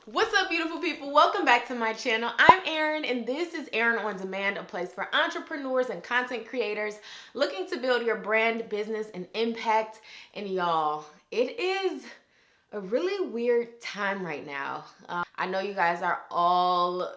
What's up, beautiful people? Welcome back to my channel. I'm Erin, and this is Erin on Demand, a place for entrepreneurs and content creators looking to build your brand, business, and impact. And y'all, it is a really weird time right now. I know you guys are all,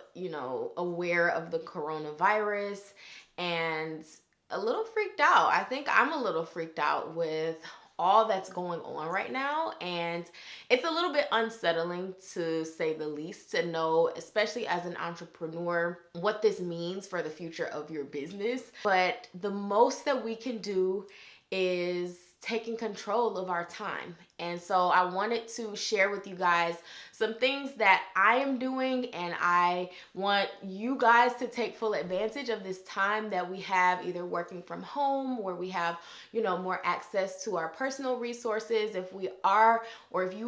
aware of the coronavirus and a little freaked out. I think I'm a little freaked out with all that's going on right now, and it's a little bit unsettling to say the least, to know, especially as an entrepreneur, what this means for the future of your business. But the most that we can do is taking control of our time. And so I wanted to share with you guys some things that I am doing, and I want you guys to take full advantage of this time that we have, either working from home, where we have, more access to our personal resources. If you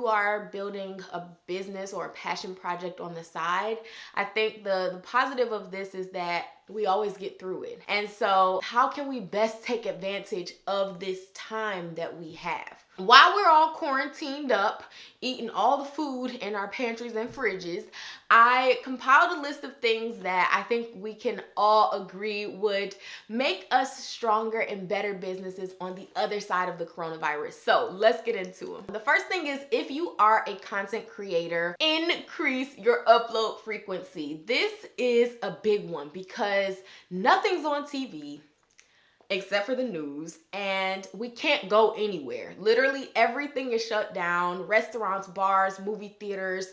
are building a business or a passion project on the side, I think the positive of this is that we always get through it. And so how can we best take advantage of this time that we have? While we're all quarantined up, eating all the food in our pantries and fridges, I compiled a list of things that I think we can all agree would make us stronger and better businesses on the other side of the coronavirus. So let's get into them. The first thing is, if you are a content creator, increase your upload frequency. This is a big one because nothing's on TV except for the news, and we can't go anywhere. Literally everything is shut down. Restaurants, bars, movie theaters,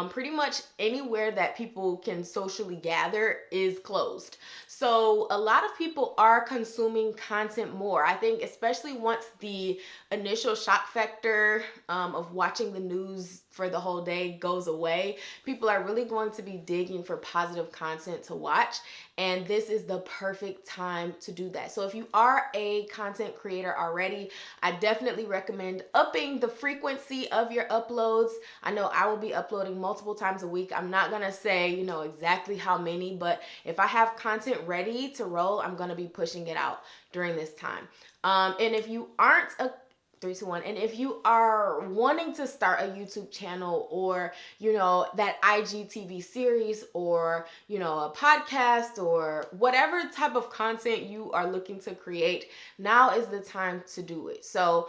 pretty much anywhere that people can socially gather is closed. So a lot of people are consuming content more. I think especially once the initial shock factor of watching the news for the whole day goes away, people are really going to be digging for positive content to watch, and this is the perfect time to do that. So if you are a content creator already, I definitely recommend upping the frequency of your uploads. I know I will be uploading multiple times a week. I'm not gonna say, exactly how many, but if I have content ready to roll, I'm gonna be pushing it out during this time. And if you aren't a 3, 2, 1. And if you are wanting to start a YouTube channel, or, that IGTV series, or, a podcast, or whatever type of content you are looking to create, now is the time to do it. So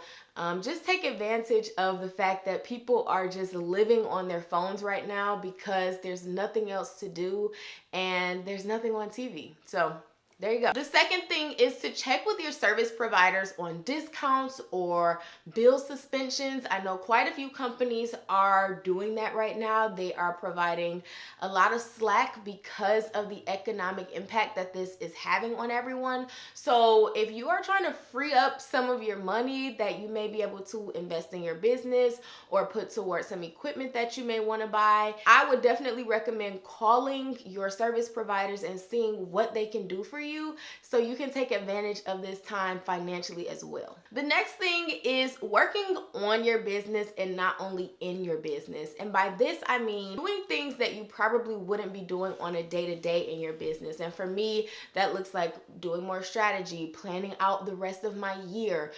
just take advantage of the fact that people are just living on their phones right now because there's nothing else to do and there's nothing on TV. So there you go. The second thing is to check with your service providers on discounts or bill suspensions. I know quite a few companies are doing that right now. They are providing a lot of slack because of the economic impact that this is having on everyone. So if you are trying to free up some of your money that you may be able to invest in your business or put towards some equipment that you may want to buy, I would definitely recommend calling your service providers and seeing what they can do for you, so you can take advantage of this time financially as well. The next thing is working on your business and not only in your business. And by this, I mean doing things that you probably wouldn't be doing on a day-to-day in your business. And for me, that looks like doing more strategy, planning out the rest of my year,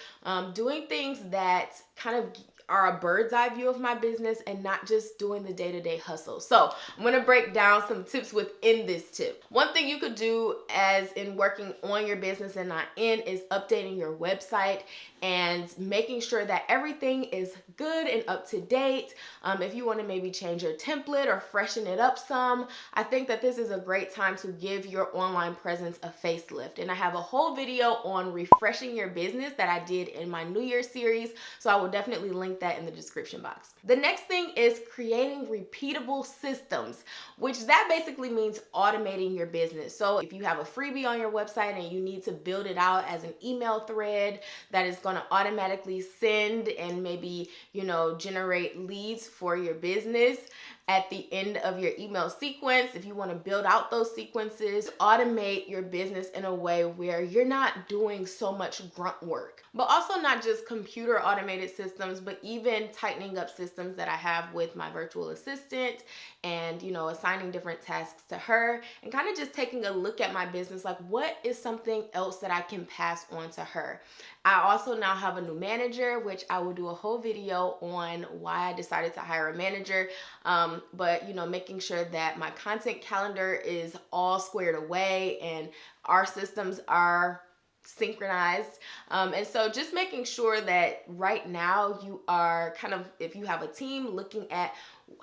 doing things that kind of are a bird's eye view of my business and not just doing the day-to-day hustle. So I'm gonna break down some tips within this tip. One thing you could do as in working on your business and not in is updating your website and making sure that everything is good and up to date. If you want to maybe change your template or freshen it up some, I think that this is a great time to give your online presence a facelift. And I have a whole video on refreshing your business that I did in my New Year series, so I will definitely link that in the description box. The next thing is creating repeatable systems, which that basically means automating your business. So if you have a freebie on your website and you need to build it out as an email thread that is going to automatically send and maybe, generate leads for your business at the end of your email sequence, if you want to build out those sequences, automate your business in a way where you're not doing so much grunt work. But also not just computer automated systems, but even tightening up systems that I have with my virtual assistant and, assigning different tasks to her and kind of just taking a look at my business, like what is something else that I can pass on to her. I also now have a new manager, which I will do a whole video on why I decided to hire a manager. but making sure that my content calendar is all squared away and our systems are synchronized. And so just making sure that right now you are kind of, if you have a team, looking at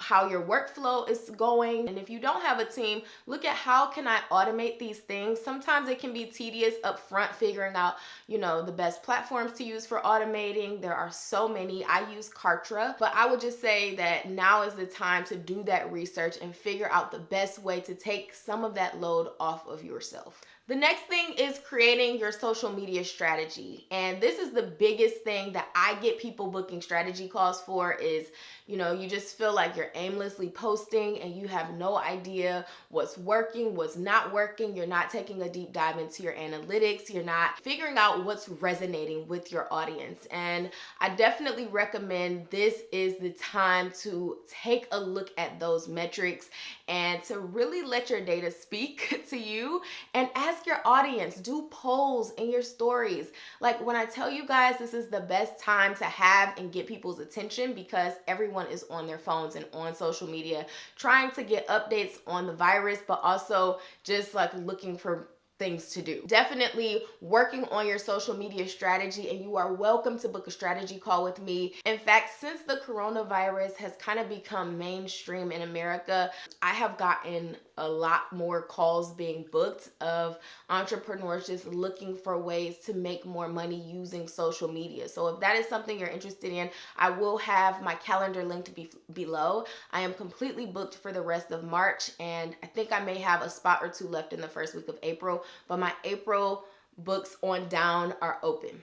how your workflow is going. And if you don't have a team, look at how can I automate these things. Sometimes it can be tedious up front figuring out, the best platforms to use for automating. There are so many. I use Kartra, but I would just say that now is the time to do that research and figure out the best way to take some of that load off of yourself. The next thing is creating your social media strategy. And this is the biggest thing that I get people booking strategy calls for is, you just feel like you're aimlessly posting and you have no idea what's working, what's not working. You're not taking a deep dive into your analytics. You're not figuring out what's resonating with your audience. And I definitely recommend this is the time to take a look at those metrics and to really let your data speak to you and ask your audience, do polls in your stories. Like when I tell you guys, this is the best time to have and get people's attention because everyone is on their phones and on social media trying to get updates on the virus, but also just like looking for things to do. Definitely working on your social media strategy, and you are welcome to book a strategy call with me. In fact, since the coronavirus has kind of become mainstream in America, I have gotten a lot more calls being booked of entrepreneurs just looking for ways to make more money using social media. So if that is something you're interested in, I will have my calendar linked below. I am completely booked for the rest of March, and I think I may have a spot or two left in the first week of April, but my April books on down are open.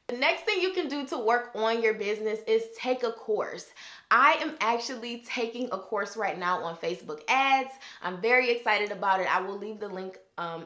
The next thing you can do to work on your business is take a course. I am actually taking a course right now on Facebook ads. I'm very excited about it. I will leave the link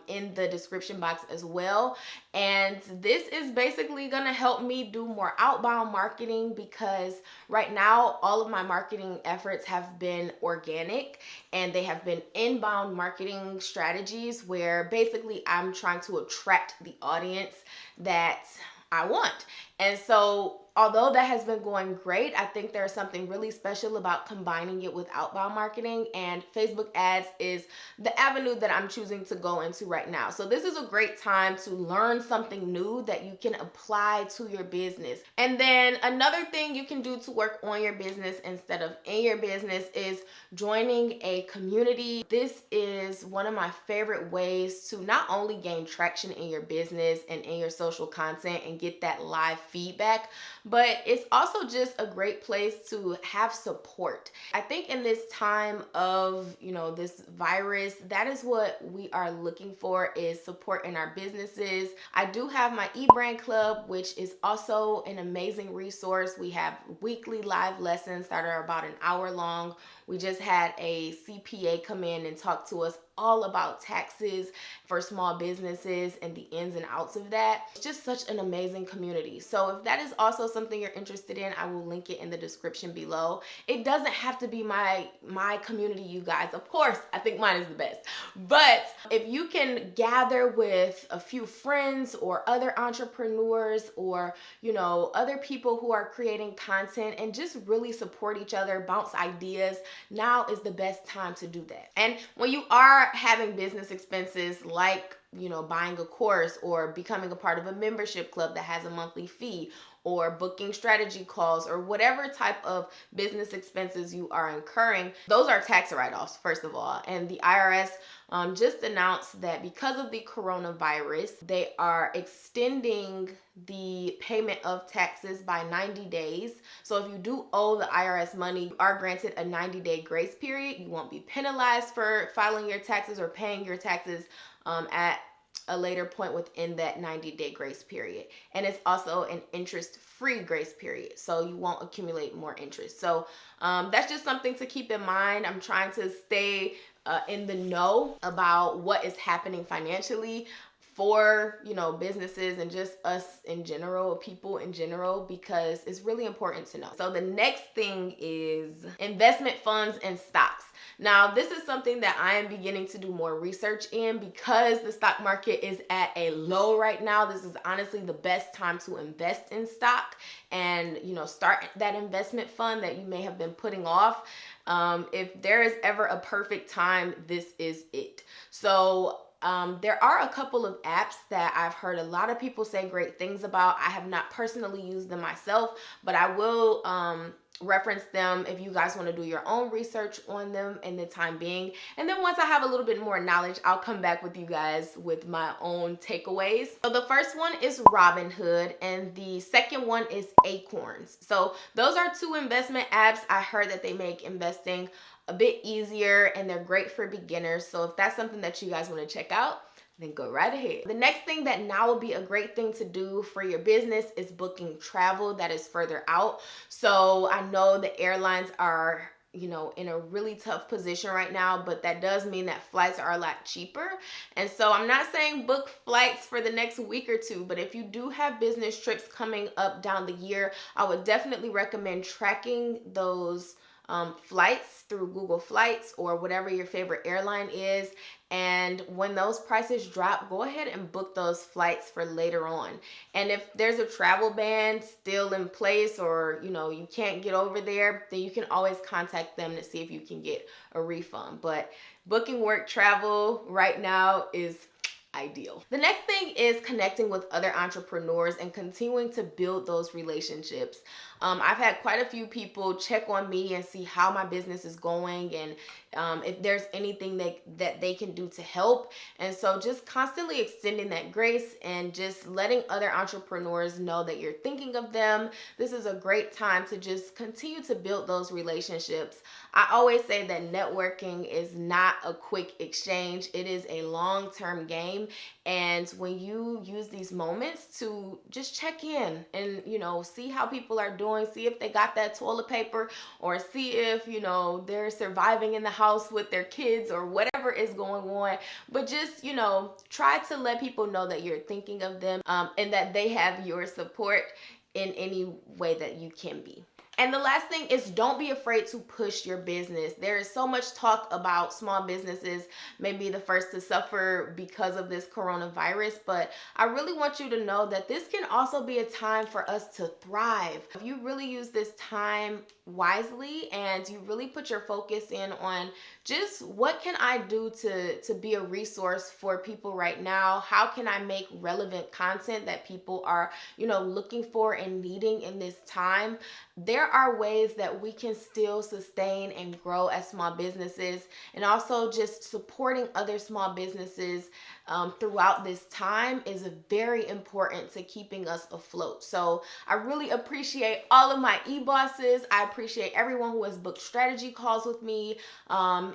in the description box as well. And this is basically gonna help me do more outbound marketing because right now all of my marketing efforts have been organic and they have been inbound marketing strategies where basically I'm trying to attract the audience that I want. And so although that has been going great, I think there's something really special about combining it with outbound marketing, and Facebook ads is the avenue that I'm choosing to go into right now. So this is a great time to learn something new that you can apply to your business. And then another thing you can do to work on your business instead of in your business is joining a community. This is one of my favorite ways to not only gain traction in your business and in your social content and get that live feedback, but it's also just a great place to have support. I think in this time of, this virus, that is what we are looking for, is support in our businesses. I do have my eBrand Club, which is also an amazing resource. We have weekly live lessons that are about an hour long. We just had a CPA come in and talk to us all about taxes for small businesses and the ins and outs of that. It's just such an amazing community. So if that is also something you're interested in, I will link it in the description below. It doesn't have to be my community, you guys. Of course, I think mine is the best. But if you can gather with a few friends or other entrepreneurs or, other people who are creating content and just really support each other, bounce ideas, now is the best time to do that. And when you are having business expenses like, buying a course or becoming a part of a membership club that has a monthly fee or booking strategy calls or whatever type of business expenses you are incurring, those are tax write-offs, first of all. And the IRS just announced that because of the coronavirus, they are extending the payment of taxes by 90 days. So if you do owe the IRS money, you are granted a 90-day grace period. You won't be penalized for filing your taxes or paying your taxes at a later point within that 90-day grace period. And it's also an interest-free grace period, so you won't accumulate more interest. So that's just something to keep in mind. I'm trying to stay in the know about what is happening financially for, businesses and just us in general, people in general, because it's really important to know. So the next thing is investment funds and stocks. Now, this is something that I am beginning to do more research in because the stock market is at a low right now. This is honestly the best time to invest in stock and, start that investment fund that you may have been putting off. If there is ever a perfect time, this is it. So there are a couple of apps that I've heard a lot of people say great things about. I have not personally used them myself, but I will reference them if you guys want to do your own research on them in the time being. And then once I have a little bit more knowledge, I'll come back with you guys with my own takeaways. So the first one is Robinhood and the second one is Acorns. So those are two investment apps. I heard that they make investing a bit easier and they're great for beginners. So if that's something that you guys want to check out, then go right ahead. The next thing that now will be a great thing to do for your business is booking travel that is further out. So I know the airlines are, you know, in a really tough position right now, but that does mean that flights are a lot cheaper. And so I'm not saying book flights for the next week or two, but if you do have business trips coming up down the year, I would definitely recommend tracking those flights through Google Flights or whatever your favorite airline is. And when those prices drop, go ahead and book those flights for later on. And if there's a travel ban still in place, or you know, you can't get over there, then you can always contact them to see if you can get a refund. But booking work travel right now is ideal. The next thing is connecting with other entrepreneurs and continuing to build those relationships. I've had quite a few people check on me and see how my business is going and if there's anything that they can do to help. And so just constantly extending that grace and just letting other entrepreneurs know that you're thinking of them. This is a great time to just continue to build those relationships. I always say that networking is not a quick exchange. It is a long-term game. And when you use these moments to just check in and, you know, see how people are doing, see if they got that toilet paper, or see if, you know, they're surviving in the house with their kids or whatever is going on. But just, you know, try to let people know that you're thinking of them and that they have your support in any way that you can be. And the last thing is, don't be afraid to push your business. There is so much talk about small businesses may be the first to suffer because of this coronavirus, but I really want you to know that this can also be a time for us to thrive. If you really use this time wisely and you really put your focus in on just what can I do to be a resource for people right now? How can I make relevant content that people are, you know, looking for and needing in this time? There are ways that we can still sustain and grow as small businesses, and also just supporting other small businesses throughout this time is very important to keeping us afloat. So I really appreciate all of my e-bosses. I appreciate everyone who has booked strategy calls with me.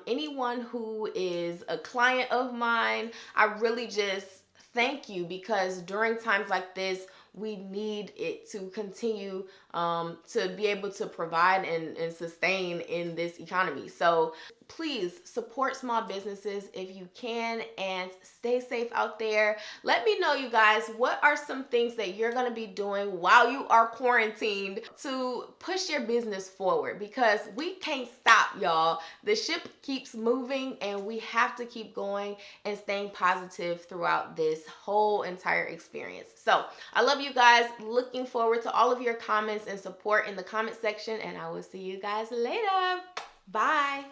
Anyone who is a client of mine, I really just thank you, because during times like this, we need it to continue to be able to provide and sustain in this economy. So please support small businesses if you can, and stay safe out there. Let me know, you guys, what are some things that you're going to be doing while you are quarantined to push your business forward, because we can't stop, y'all. The ship keeps moving and we have to keep going and staying positive throughout this whole entire experience. So I love you guys. Looking forward to all of your comments and support in the comment section, and I will see you guys later. Bye.